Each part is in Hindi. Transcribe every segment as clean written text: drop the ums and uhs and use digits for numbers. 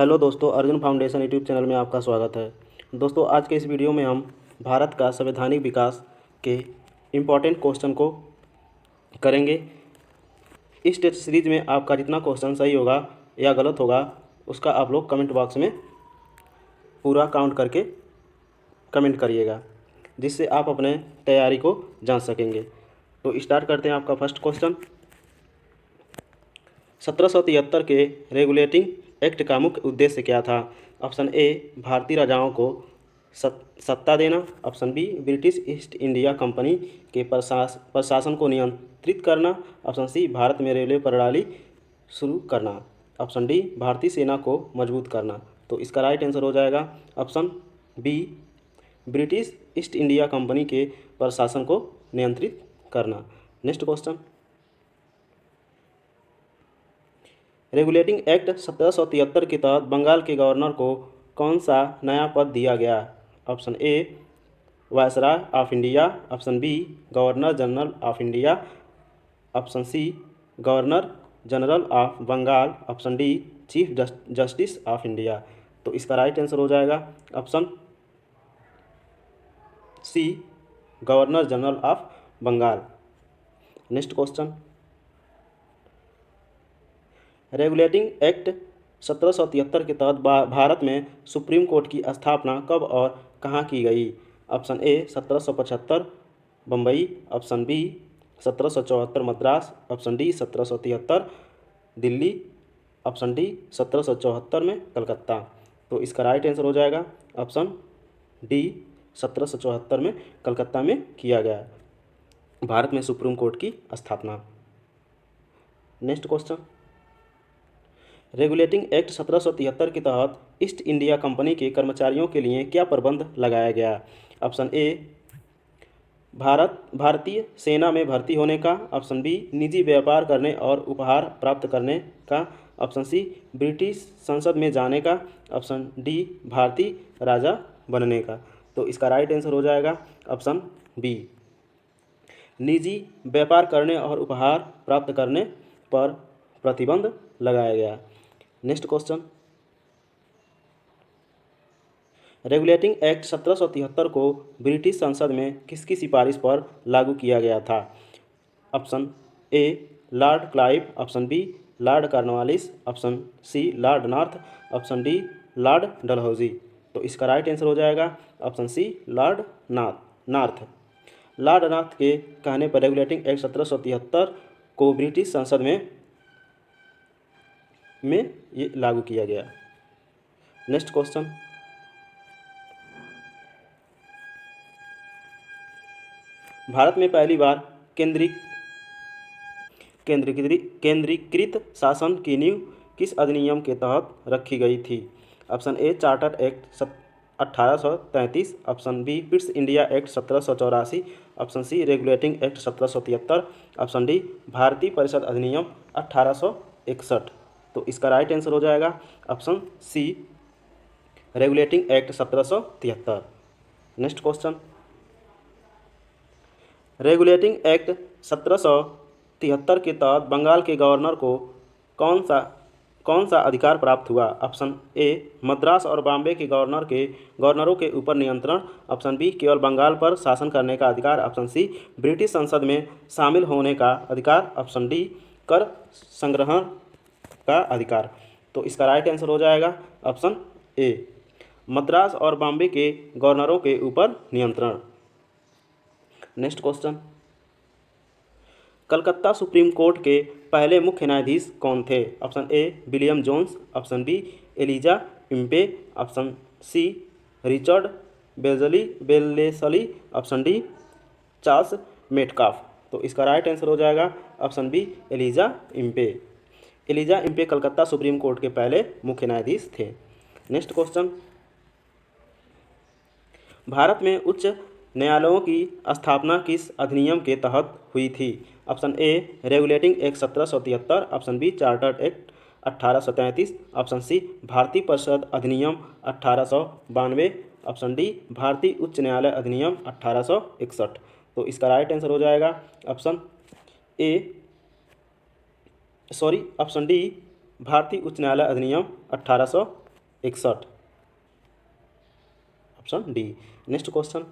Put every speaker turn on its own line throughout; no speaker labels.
हेलो दोस्तों, अर्जुन फाउंडेशन यूट्यूब चैनल में आपका स्वागत है। दोस्तों, आज के इस वीडियो में हम भारत का संवैधानिक विकास के इम्पॉर्टेंट क्वेश्चन को करेंगे। इस टेस्ट सीरीज में आपका जितना क्वेश्चन सही होगा या गलत होगा उसका आप लोग कमेंट बॉक्स में पूरा काउंट करके कमेंट करिएगा, जिससे आप अपने तैयारी को जान सकेंगे। तो स्टार्ट करते हैं। आपका फर्स्ट क्वेश्चन, 1773 के रेगुलेटिंग एक्ट का मुख्य उद्देश्य क्या था? ऑप्शन ए, भारतीय राजाओं को सत्ता देना। Option B, British East India company के प्रशासन को नियंत्रित करना। ऑप्शन सी, भारत में रेलवे प्रणाली शुरू करना। ऑप्शन डी, भारतीय सेना को मजबूत करना। तो इसका राइट आंसर हो जाएगा option B, British East India company के प्रशासन को नियंत्रित करना। नेक्स्ट क्वेश्चन, रेगुलेटिंग एक्ट 1773 के तहत बंगाल के गवर्नर को कौन सा नया पद दिया गया? Option A, viceroy of India. Option B, governor general of India. Option C, governor general of Bengal. Option D, chief justice of India. तो इसका राइट आंसर हो जाएगा option C, governor general of Bengal. Next question, regulating act 1773 के तहत भारत में सुप्रीम कोर्ट की स्थापना कब और कहाँ की गई? Option A, 1775 Bombay. Option B, 1774 Madras. Option D, 1773 Delhi. Option D, 1774 में कलकत्ता। तो इसका राइट आंसर हो जाएगा ऑप्शन डी, 1774 में कलकत्ता में किया गया भारत में सुप्रीम कोर्ट की स्थापना। नेक्स्ट क्वेश्चन, रेगुलेटिंग एक्ट 1773 के तहत ईस्ट इंडिया कंपनी के कर्मचारियों के लिए क्या प्रबंध लगाया गया? ऑप्शन ए, भारतीय सेना में भर्ती होने का। ऑप्शन बी, निजी व्यापार करने और उपहार प्राप्त करने का। ऑप्शन सी, ब्रिटिश संसद में जाने का। ऑप्शन डी, भारतीय राजा बनने का। तो इसका राइट आंसर हो जाएगा ऑप्शन बी, निजी व्यापार करने और उपहार प्राप्त करने पर प्रतिबंध लगाया गया। नेक्स्ट क्वेश्चन, रेगुलेटिंग एक्ट 1773 को ब्रिटिश संसद में किसकी सिफारिश पर लागू किया गया था? Option A, Lord Clive. Option B, Lord Cornwallis. Option C, Lord North. Option D, Lord Dalhousie. तो इसका राइट आंसर हो जाएगा option C, Lord North. Lord North के कहने पर रेगुलेटिंग एक्ट 1773 को ब्रिटिश संसद में ये लागू किया गया। नेक्स्ट क्वेश्चन, भारत में पहली बार केंद्रीकृत शासन की नींव किस अधिनियम के तहत रखी गई थी? Option A, charter act 1833। Option B, British India act 1784। Option C, regulating act 1773। Option D, भारतीय परिषद अधिनियम 1861। तो इसका राइट आंसर हो जाएगा option C, regulating act 1773। Next question, regulating act 1773 के तहत बंगाल के गवर्नर को कौन सा अधिकार प्राप्त हुआ? ऑप्शन ए, मद्रास और बॉम्बे के गवर्नरों के ऊपर नियंत्रण। ऑप्शन बी, केवल बंगाल पर शासन करने का अधिकार। ऑप्शन सी, ब्रिटिश संसद में शामिल होने का अधिकार। ऑप्शन डी, कर संग्रहण का अधिकार। तो इसका राइट आंसर हो जाएगा ऑप्शन ए, मद्रास और बॉम्बे के गवर्नरों के ऊपर नियंत्रण। Next question, Calcutta supreme court के पहले मुख्य न्यायाधीश कौन थे? Option A, William Jones. Option B, Elijah Impey. Option C, Richard Wellesley. Option D, Charles Metcalfe. तो इसका राइट आंसर हो जाएगा option B, Elijah Impey. Elijah Impey Calcutta supreme court के पहले मुख्य न्यायाधीश थे। नेक्स्ट क्वेश्चन, भारत में उच्च न्यायालयों की स्थापना किस अधिनियम के तहत हुई थी? Option A, regulating act 1773। Option B, charter act 1833। Option C, भारतीय परिषद अधिनियम 1892। ऑप्शन डी, भारतीय उच्च न्यायालय अधिनियम 1861। तो इसका राइट आंसर हो जाएगा ऑप्शन डी, भारतीय उच्च न्यायालय अधिनियम 1861। 61। Option D. Next question,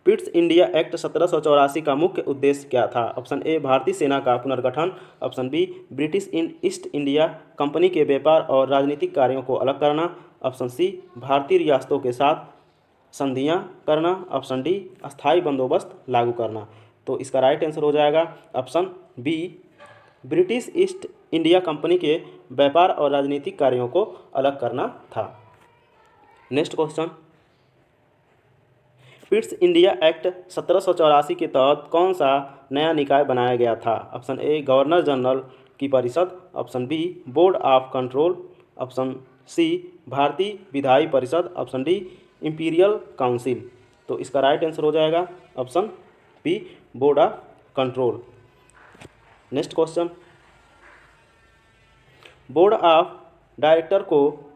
Pitt's India act 1784 का मुख्य उद्देश्य क्या था? ऑप्शन ए भारतीय सेना का पुनर्गठन, option B British East India company के व्यापार और राजनीतिक कार्यों को अलग करना, ऑप्शन सी भारतीय रियासतों के साथ संधियां करना, ऑप्शन डी अस्थायी बंदोबस्त लागू करना। तो इसका राइट आंसर हो जाएगा option B, British East India company के व्यापार और राजनीतिक कार्यों को अलग करना था। Next question, Pitt's India act 1784 के तहत कौन सा नया निकाय बनाया गया था? ऑप्शन ए गवर्नर जनरल की परिषद, option B board of control, option C भारतीय विधायी परिषद, ऑप्शन डी इंपीरियल काउंसिल। तो इसका राइट आंसर हो जाएगा option B, board of control. Next question, board of director को,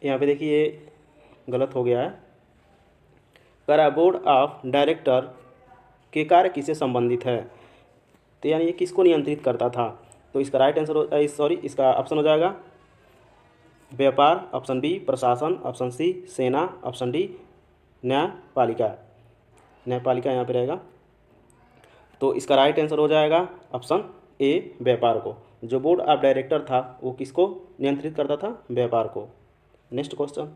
यहाँ पे देखिए गलत हो गया है, करा बोर्ड ऑफ डायरेक्टर के कार्य किससे संबंधित है? तो यानी ये किसको नियंत्रित करता था? तो इसका राइट आंसर इसका ऑप्शन हो जाएगा व्यापार, ऑप्शन बी प्रशासन, ऑप्शन सी सेना, ऑप्शन डी न्यायपालिका। न्यायपालिका यहाँ पे रहेगा। तो इसका राइट आंसर हो जाएगा ऑप्शन ए व्यापार को। जो बोर्ड ऑफ डायरेक्टर था वो किसको नियंत्रित करता था? व्यापार को। Next question,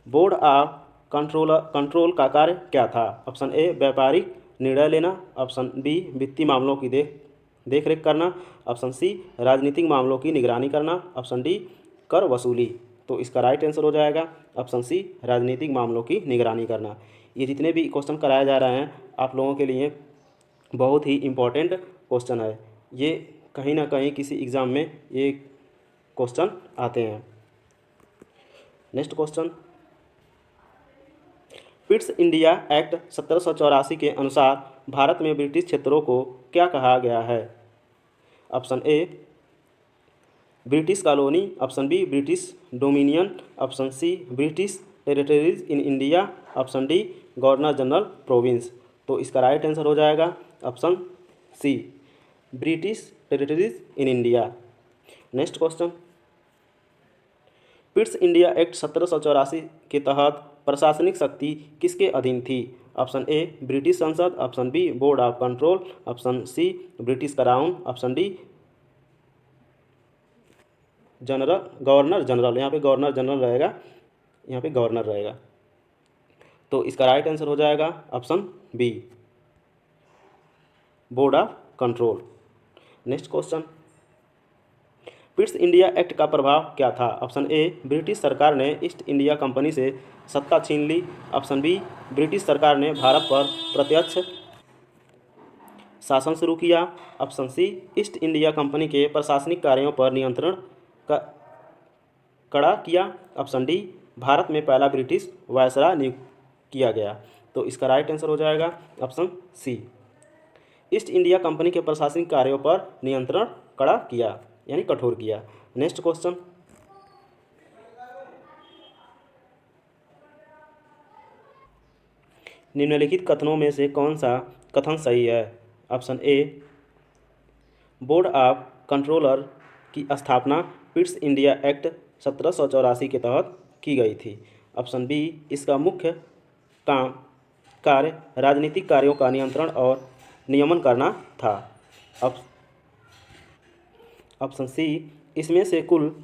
board of control का कार्य क्या था? ऑप्शन ए व्यापारिक निर्णय लेना, ऑप्शन बी वित्तीय मामलों की देख रेख करना, ऑप्शन सी राजनीतिक मामलों की निगरानी करना, ऑप्शन डी कर वसूली। तो इसका राइट आंसर हो जाएगा ऑप्शन सी राजनीतिक मामलों की निगरानी करना। ये जितने भी क्वेश्चन कराए जा रहे हैं आप लोगों के लिए बहुत ही इम्पोर्टेंट क्वेश्चन है। ये कहीं ना कहीं किसी एग्ज़ाम में ये क्वेश्चन आते हैं। Next question, Pitt's India act 1784 के अनुसार भारत में ब्रिटिश क्षेत्रों को क्या कहा गया है? Option A British colony, option B British dominion, option C British territories in India, option D governor general province. तो इसका राइट आंसर हो जाएगा option C British territories in India. Next question, Pitt's India act 1784 के तहत प्रशासनिक शक्ति किसके अधीन थी? ऑप्शन ए ब्रिटिश संसद, option B board of control, option C British crown, option D governor general. यहाँ पे गवर्नर जनरल रहेगा, यहाँ पे गवर्नर रहेगा। तो इसका राइट आंसर हो जाएगा option B board of control. Next question, Pitt's India act का प्रभाव क्या था? ऑप्शन ए ब्रिटिश सरकार ने ईस्ट इंडिया कंपनी से सत्ता छीन ली, ऑप्शन बी ब्रिटिश सरकार ने भारत पर प्रत्यक्ष शासन शुरू किया, option C East India company के प्रशासनिक कार्यों पर नियंत्रण कड़ा किया, ऑप्शन डी भारत में पहला ब्रिटिश वायसराय नियुक्त किया गया। तो इसका राइट आंसर हो जाएगा option C East India company के प्रशासनिक कार्यों पर नियंत्रण कड़ा किया यानी कठोर किया। नेक्स्ट क्वेश्चन, निम्नलिखित कथनों में से कौन सा कथन सही है? Option A board of controller की स्थापना पिट्स इंडिया एक्ट 1784 के तहत की गई थी, ऑप्शन बी इसका मुख्य कार्य राजनीतिक कार्यों का नियंत्रण और नियमन करना था, ऑप्शन सी इसमें से कुल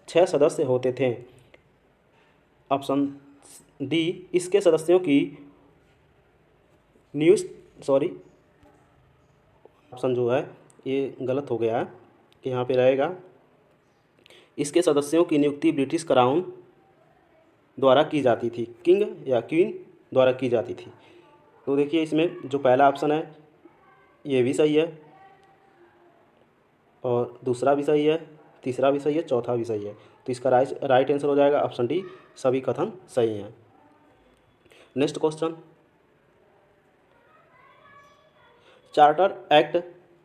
6 सदस्य होते थे, ऑप्शन डी इसके सदस्यों की ऑप्शन जो है ये गलत हो गया है कि यहाँ पे रहेगा इसके सदस्यों की नियुक्ति ब्रिटिश क्राउन द्वारा की जाती थी, किंग या क्वीन द्वारा की जाती थी। तो देखिए इसमें जो पहला ऑप्शन है ये भी सही है और दूसरा भी सही है, तीसरा भी सही है, चौथा भी सही है। तो इसका राइट आंसर हो जाएगा ऑप्शन डी सभी कथन सही हैं। नेक्स्ट क्वेश्चन, चार्टर एक्ट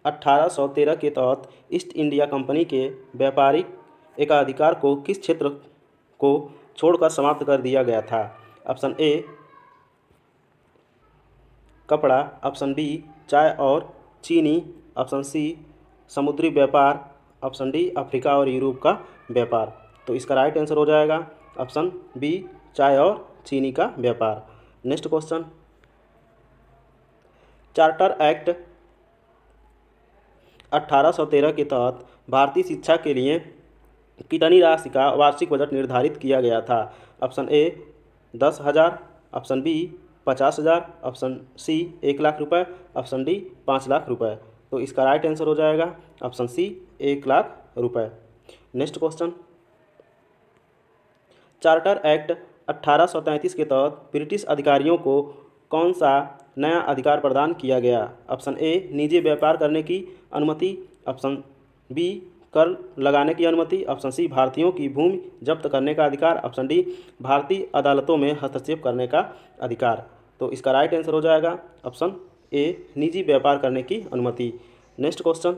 1813 के तहत ईस्ट इंडिया कंपनी के व्यापारिक एकाधिकार को किस क्षेत्र को छोड़कर समाप्त कर दिया गया था? ऑप्शन ए कपड़ा, ऑप्शन बी चाय और चीनी, ऑप्शन सी समुद्री व्यापार, ऑप्शन डी अफ्रीका और यूरोप का व्यापार। तो इसका राइट आंसर हो जाएगा ऑप्शन बी चाय और चीनी का व्यापार। नेक्स्ट क्वेश्चन, चार्टर एक्ट 1813 के तहत भारतीय शिक्षा के लिए कितनी राशि का वार्षिक बजट निर्धारित किया गया था? Option A 10,000, option B 50,000, option C 1,00,000 रुपये, ऑप्शन डी 5,00,000 रुपये। तो इसका राइट आंसर हो जाएगा ऑप्शन सी 1,00,000 रुपये। नेक्स्ट क्वेश्चन, चार्टर एक्ट 1833 के तहत ब्रिटिश अधिकारियों को कौन सा नया अधिकार प्रदान किया गया? ऑप्शन ए निजी व्यापार करने की अनुमति, ऑप्शन बी कर लगाने की अनुमति, ऑप्शन सी भारतीयों की भूमि जब्त करने का अधिकार, ऑप्शन डी भारतीय अदालतों में हस्तक्षेप करने का अधिकार। तो इसका राइट आंसर हो जाएगा ऑप्शन ए निजी व्यापार करने की अनुमति। नेक्स्ट क्वेश्चन,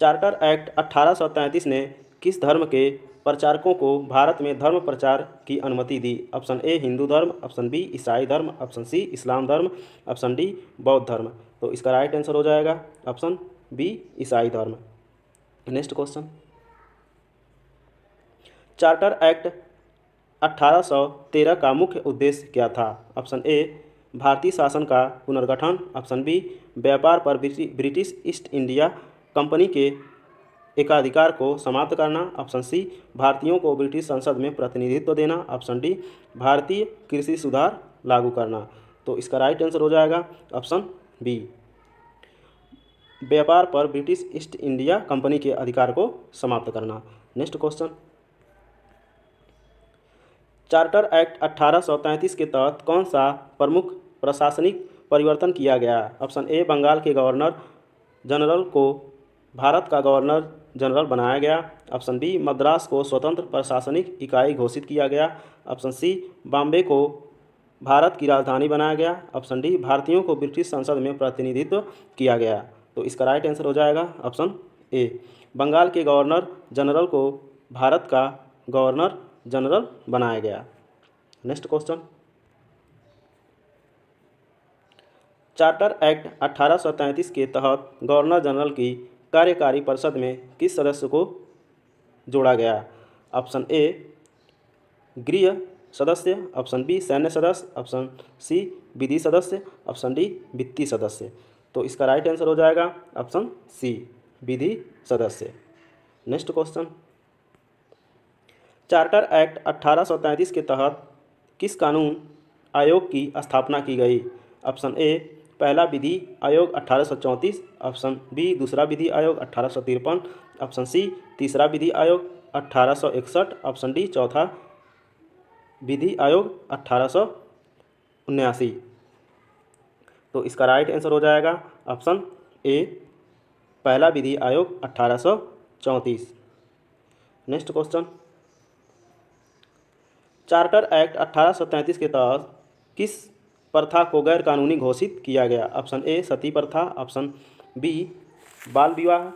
चार्टर एक्ट 1833 ने किस धर्म के प्रचारकों को भारत में धर्म प्रचार की अनुमति दी? ऑप्शन ए हिंदू धर्म, ऑप्शन बी ईसाई धर्म, ऑप्शन सी इस्लाम धर्म, ऑप्शन डी बौद्ध धर्म। तो इसका राइट आंसर हो जाएगा ऑप्शन बी ईसाई धर्म। नेक्स्ट क्वेश्चन, चार्टर एक्ट 1813 का मुख्य उद्देश्य क्या था? ऑप्शन ए भारतीय शासन का पुनर्गठन, ऑप्शन बी व्यापार पर ब्रिटिश ईस्ट इंडिया कंपनी के एकाधिकार को समाप्त करना, ऑप्शन सी भारतीयों को ब्रिटिश संसद में प्रतिनिधित्व देना, ऑप्शन डी भारतीय कृषि सुधार लागू करना। तो इसका राइट आंसर हो जाएगा ऑप्शन बी व्यापार पर ब्रिटिश ईस्ट इंडिया कंपनी के अधिकार को समाप्त करना। नेक्स्ट क्वेश्चन, चार्टर एक्ट 1833 के तहत कौन सा प्रमुख प्रशासनिक परिवर्तन किया गया? ऑप्शन ए बंगाल के गवर्नर जनरल को भारत का गवर्नर जनरल बनाया गया, ऑप्शन बी मद्रास को स्वतंत्र प्रशासनिक इकाई घोषित किया गया, ऑप्शन सी बॉम्बे को भारत की राजधानी बनाया गया, ऑप्शन डी भारतीयों को ब्रिटिश संसद में प्रतिनिधित्व किया गया। तो इसका राइट आंसर हो जाएगा ऑप्शन ए बंगाल के गवर्नर जनरल को भारत का गवर्नर जनरल बनाया गया। नेक्स्ट क्वेश्चन, चार्टर एक्ट 1833 के तहत गवर्नर जनरल की कार्यकारी परिषद में किस सदस्य को जोड़ा गया? ऑप्शन ए गृह सदस्य, ऑप्शन बी सैन्य सदस्य, ऑप्शन सी विधि सदस्य, ऑप्शन डी वित्तीय सदस्य। तो इसका राइट आंसर हो जाएगा ऑप्शन सी विधि सदस्य। नेक्स्ट क्वेश्चन, चार्टर एक्ट 1833 के तहत किस कानून आयोग की स्थापना की गई? ऑप्शन ए पहला विधि आयोग 1834, ऑप्शन बी दूसरा विधि आयोग 1853, ऑप्शन सी तीसरा विधि आयोग 1861, ऑप्शन डी चौथा विधि आयोग 1879। तो इसका राइट आंसर हो जाएगा ऑप्शन ए पहला विधि आयोग 1834। नेक्स्ट क्वेश्चन, चार्टर एक्ट 1833 के तहत किस प्रथा को गैर कानूनी घोषित किया गया? ऑप्शन ए सती प्रथा, ऑप्शन बी बाल विवाह,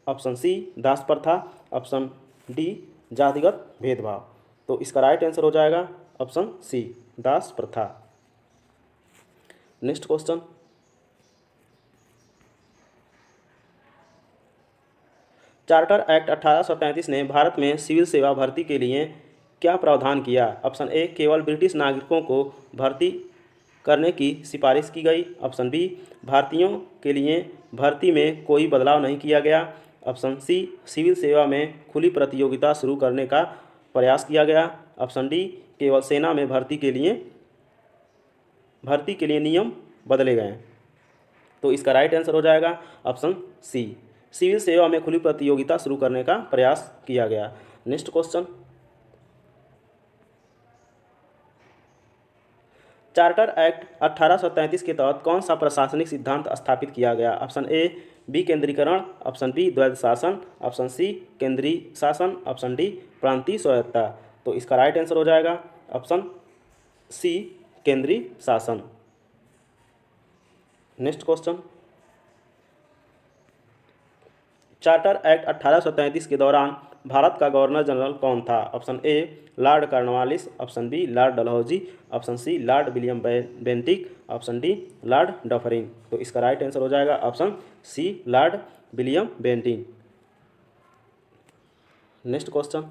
ऑप्शन सी दास प्रथा, ऑप्शन डी जातिगत भेदभाव। तो इसका राइट आंसर हो जाएगा ऑप्शन सी दास प्रथा। नेक्स्ट क्वेश्चन, चार्टर एक्ट 1833 ने भारत में सिविल सेवा भर्ती के लिए क्या प्रावधान किया? ऑप्शन ए केवल ब्रिटिश नागरिकों को भर्ती करने की सिफारिश की गई, ऑप्शन बी भारतीयों के लिए भर्ती में कोई बदलाव नहीं किया गया, ऑप्शन सी सिविल सेवा में खुली प्रतियोगिता शुरू करने का प्रयास किया गया, ऑप्शन डी केवल सेना में भर्ती के लिए नियम बदले गए। तो इसका राइट आंसर हो जाएगा ऑप्शन सी सिविल सेवा में खुली प्रतियोगिता शुरू करने का प्रयास किया गया। नेक्स्ट क्वेश्चन, चार्टर एक्ट 1833 के तहत कौन सा प्रशासनिक सिद्धांत स्थापित किया गया? ऑप्शन ए विकेंद्रीकरण, ऑप्शन बी द्वैध शासन, ऑप्शन सी केंद्रीय शासन, ऑप्शन डी प्रांतीय स्वायत्तता। तो इसका राइट आंसर हो जाएगा ऑप्शन सी केंद्रीय शासन। नेक्स्ट क्वेश्चन, चार्टर एक्ट 1833 के दौरान भारत का गवर्नर जनरल कौन था? Option A Lord Cornwallis, option B Lord Dalhousie, option C Lord William Bentinck, option D Lord Dufferin. तो इसका राइट आंसर हो जाएगा option C Lord William Bentinck. Next question,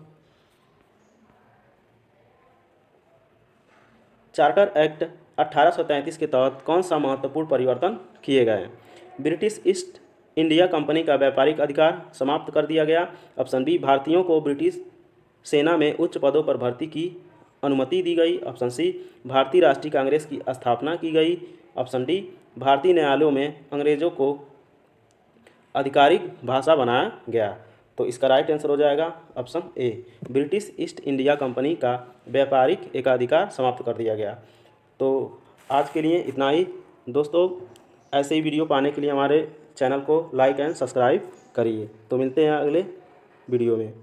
charter act 1833 के तहत कौन सा महत्वपूर्ण परिवर्तन किए गए? ब्रिटिश ईस्ट इंडिया कंपनी का व्यापारिक अधिकार समाप्त कर दिया गया। ऑप्शन बी भारतीयों को ब्रिटिश सेना में उच्च पदों पर भर्ती की अनुमति दी गई। ऑप्शन सी भारतीय राष्ट्रीय कांग्रेस की स्थापना की गई। ऑप्शन डी भारतीय न्यायालयों में अंग्रेजों को आधिकारिक भाषा बनाया गया। तो इसका राइट आंसर हो जाएगा option A British East India company का व्यापारिक एकाधिकार समाप्त कर दिया गया। तो आज के लिए इतना ही दोस्तों। ऐसे ही वीडियो पाने के लिए हमारे चैनल को लाइक एंड सब्सक्राइब करिए। तो मिलते हैं अगले वीडियो में।